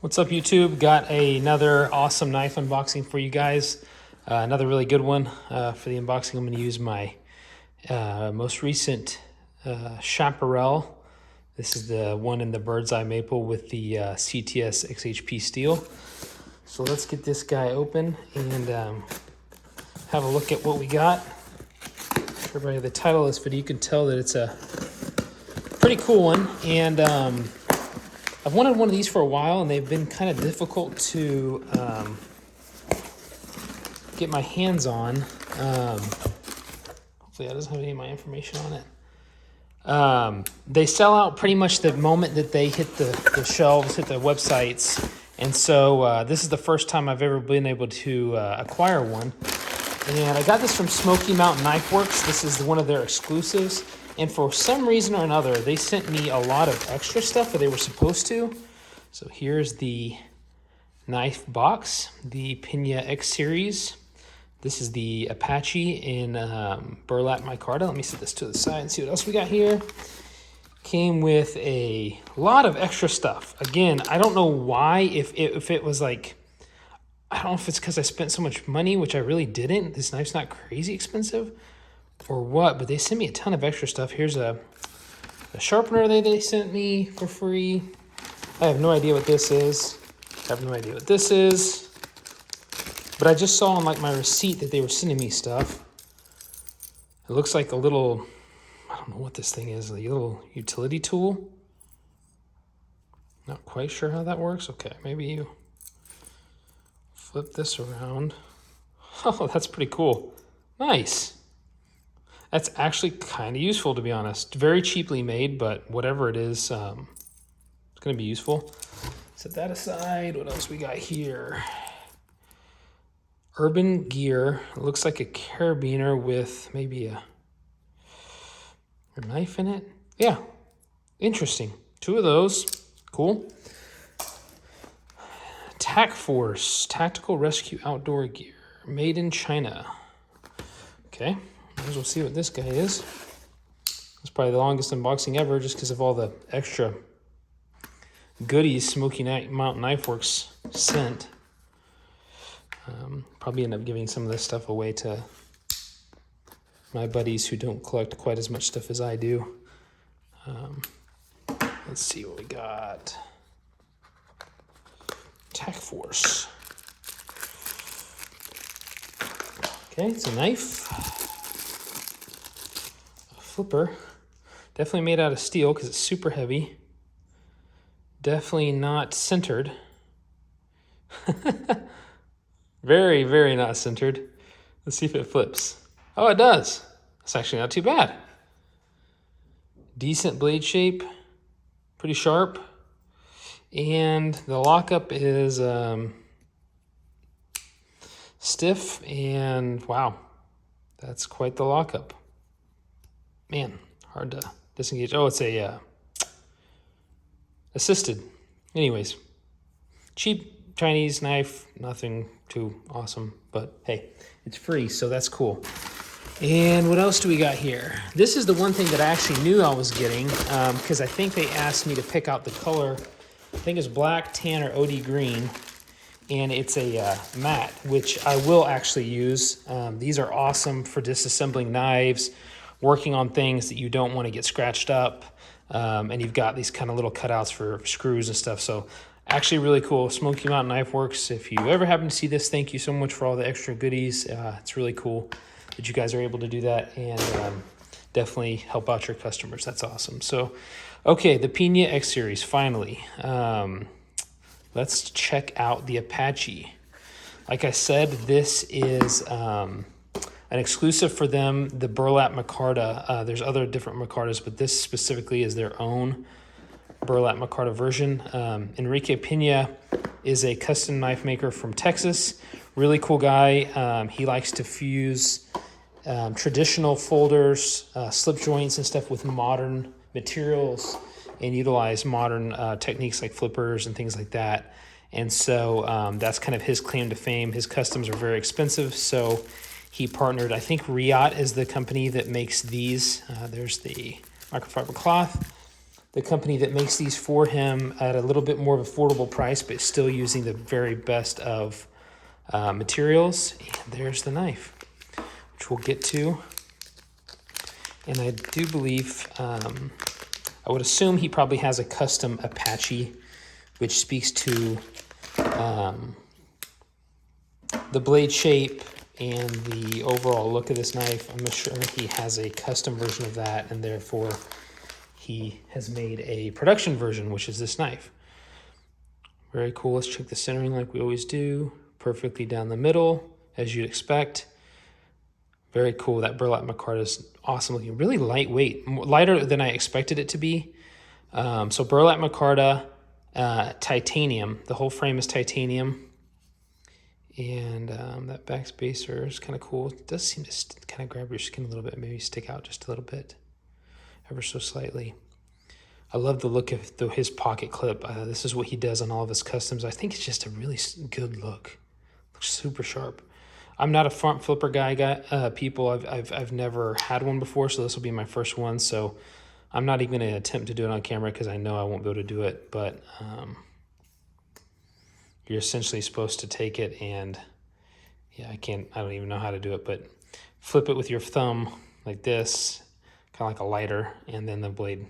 What's up, YouTube? Got another awesome knife unboxing for you guys. Another really good one. For the unboxing, I'm going to use my most recent Chaparral. This is the one in the bird's eye maple with the CTS XHP steel. So let's get this guy open and have a look at what we got. Everybody, the title of this video, you can tell that it's a pretty cool one. And I've wanted one of these for a while, and they've been kind of difficult to get my hands on. Hopefully that doesn't have any of my information on it. They sell out pretty much the moment that they hit the shelves, hit the websites. And so this is the first time I've ever been able to acquire one. And I got this from Smokey Mountain Knife Works. This is one of their exclusives. And for some reason or another, they sent me a lot of extra stuff that they were supposed to. So here's the knife box, the Peña X series. This is the Apache in burlap micarta. Let me set this to the side and see what else we got here. Came with a lot of extra stuff. Again, I don't know why, if it was like, I don't know if it's because I spent so much money, which I really didn't. This knife's not crazy expensive or what, but they sent me a ton of extra stuff. Here's a sharpener they sent me for free. I have no idea what this is. But I just saw on like my receipt that they were sending me stuff. It looks like a little, I don't know what this thing is, a little utility tool. Not quite sure how that works. Okay, maybe you flip this around. Oh, that's pretty cool. Nice. That's actually kind of useful, to be honest. Very cheaply made, but whatever it is, it's going to be useful. Set that aside. What else we got here? Urban Gear. It looks like a carabiner with maybe a knife in it. Yeah, interesting. Two of those. Cool. Tac Force. Tactical Rescue Outdoor Gear. Made in China. Okay. Might as well see what this guy is. It's probably the longest unboxing ever just because of all the extra goodies Smokey Mountain Knife Works sent. Probably end up giving some of this stuff away to my buddies who don't collect quite as much stuff as I do. Let's see what we got. Tac Force. Okay, it's a knife. Flipper, definitely made out of steel because it's super heavy. Definitely not centered. Very, very not centered. Let's see if it flips. Oh, it does. It's actually not too bad. Decent blade shape, pretty sharp. And the lockup is stiff, and wow, that's quite the lockup. Man, hard to disengage. Oh, it's a assisted. Anyways, cheap Chinese knife, nothing too awesome, but hey, it's free, so that's cool. And what else do we got here? This is the one thing that I actually knew I was getting because I think they asked me to pick out the color. I think it's black, tan, or OD green. And it's a matte, which I will actually use. These are awesome for disassembling knives, working on things that you don't want to get scratched up. And you've got these kind of little cutouts for screws and stuff. So actually really cool. Smokey Mountain Knife Works. If you ever happen to see this, thank you so much for all the extra goodies. It's really cool that you guys are able to do that, and definitely help out your customers. That's awesome. So, okay, the Peña X series, finally. Let's check out the Apache. Like I said, this is an exclusive for them, the burlap micarta. There's other different micartas, but this specifically is their own burlap micarta version. Enrique Peña is a custom knife maker from Texas. Really cool guy. He likes to fuse traditional folders, slip joints and stuff with modern materials and utilize modern techniques like flippers and things like that. And so that's kind of his claim to fame. His customs are very expensive, so he partnered, I think Riot is the company that makes these. There's the microfiber cloth. the company that makes these for him at a little bit more of affordable price, but still using the very best of materials. And there's the knife, which we'll get to. And I do believe, I would assume he probably has a custom Apache, which speaks to the blade shape and the overall look of this knife. I'm sure he has a custom version of that, and therefore he has made a production version, which is this knife. Very cool. Let's check the centering like we always do. Perfectly down the middle, as you'd expect. Very cool. That burlap micarta is awesome looking. Really lightweight, lighter than I expected it to be. So burlap micarta, titanium. The whole frame is titanium. And that back spacer is kind of cool. It does seem to kind of grab your skin a little bit, maybe stick out just a little bit, ever so slightly. I love the look of his pocket clip. This is what he does on all of his customs. I think it's just a really good look. Looks super sharp. I'm not a front flipper guy, people. I've never had one before, so this will be my first one. So I'm not even going to attempt to do it on camera because I know I won't be able to do it. But you're essentially supposed to take it and, yeah, I don't even know how to do it, but flip it with your thumb like this, kind of like a lighter, and then the blade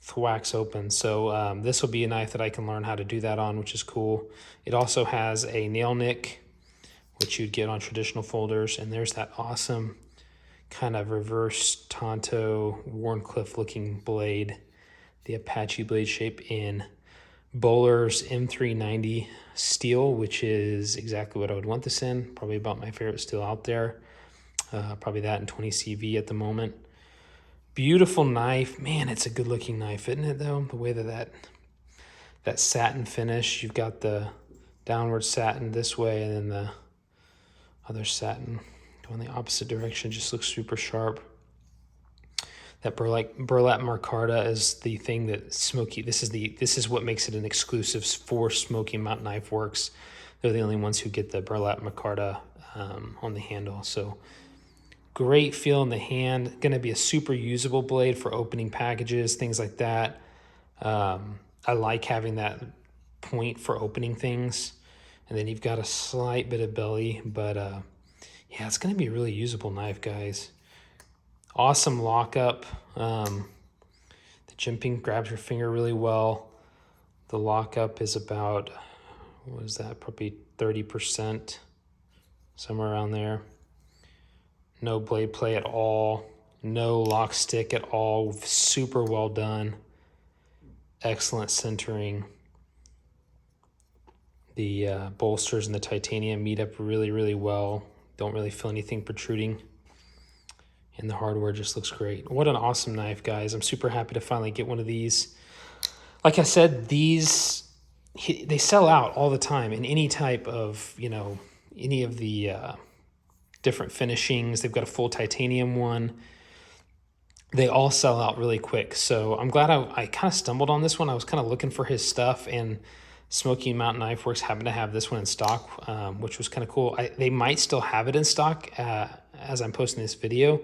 thwacks open. So this will be a knife that I can learn how to do that on, which is cool. It also has a nail nick, which you'd get on traditional folders, and there's that awesome kind of reverse Tonto Warncliffe looking blade, the Apache blade shape in Bowler's M390 steel, which is exactly what I would want this in. Probably about my favorite steel out there. Probably that in 20 CV at the moment. Beautiful knife. Man, it's a good looking knife, isn't it though? The way that satin finish, you've got the downward satin this way and then the other satin going the opposite direction, just looks super sharp. That burlap micarta is the thing that this is what makes it an exclusive for Smokey Mountain Knife Works. They're the only ones who get the burlap micarta on the handle. So great feel in the hand. Going to be a super usable blade for opening packages, things like that. I like having that point for opening things. And then you've got a slight bit of belly, but yeah, it's going to be a really usable knife, guys. Awesome lockup. The jimping grabs your finger really well. The lockup is about, what is that, probably 30%, somewhere around there. No blade play at all. No lock stick at all. Super well done. Excellent centering. The bolsters and the titanium meet up really, really well. Don't really feel anything protruding. And the hardware just looks great. What an awesome knife, guys. I'm super happy to finally get one of these. Like I said, they sell out all the time in any type of, any of the different finishings. They've got a full titanium one. They all sell out really quick. So I'm glad I kind of stumbled on this one. I was kind of looking for his stuff, and Smokey Mountain Knife Works happened to have this one in stock, which was kind of cool. They might still have it in stock as I'm posting this video,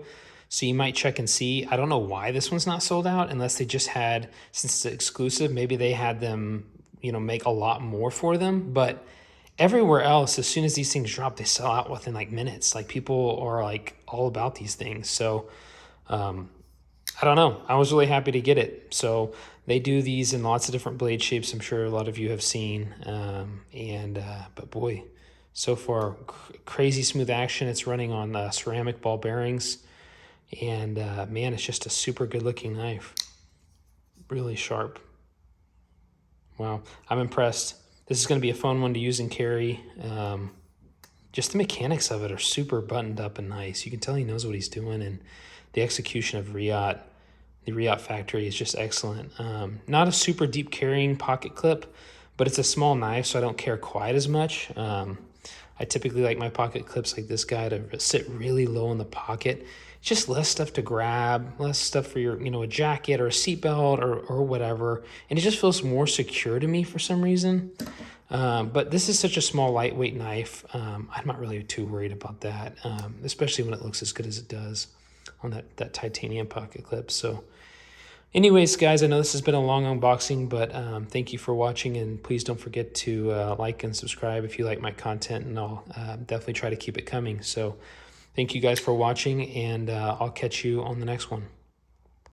so you might check and see. I don't know why this one's not sold out, unless they just had, since it's exclusive, maybe they had them, make a lot more for them. But everywhere else, as soon as these things drop, they sell out within like minutes. Like, people are like all about these things. So I don't know. I was really happy to get it. So they do these in lots of different blade shapes. I'm sure a lot of you have seen. But boy, so far, crazy smooth action. It's running on ceramic ball bearings. And man, it's just a super good looking knife. Really sharp. Wow, I'm impressed. This is going to be a fun one to use and carry. Just the mechanics of it are super buttoned up and nice. You can tell he knows what he's doing, and the execution of the Riot factory is just excellent. Not a super deep carrying pocket clip, but it's a small knife, so I don't care quite as much. I typically like my pocket clips like this guy to sit really low in the pocket. Just less stuff to grab, less stuff for your, a jacket or a seatbelt or whatever. And it just feels more secure to me for some reason. But this is such a small, lightweight knife. I'm not really too worried about that, especially when it looks as good as it does on that titanium pocket clip. So Anyways, guys, I know this has been a long unboxing, but thank you for watching, and please don't forget to like and subscribe if you like my content, and I'll definitely try to keep it coming. So thank you guys for watching, and I'll catch you on the next one.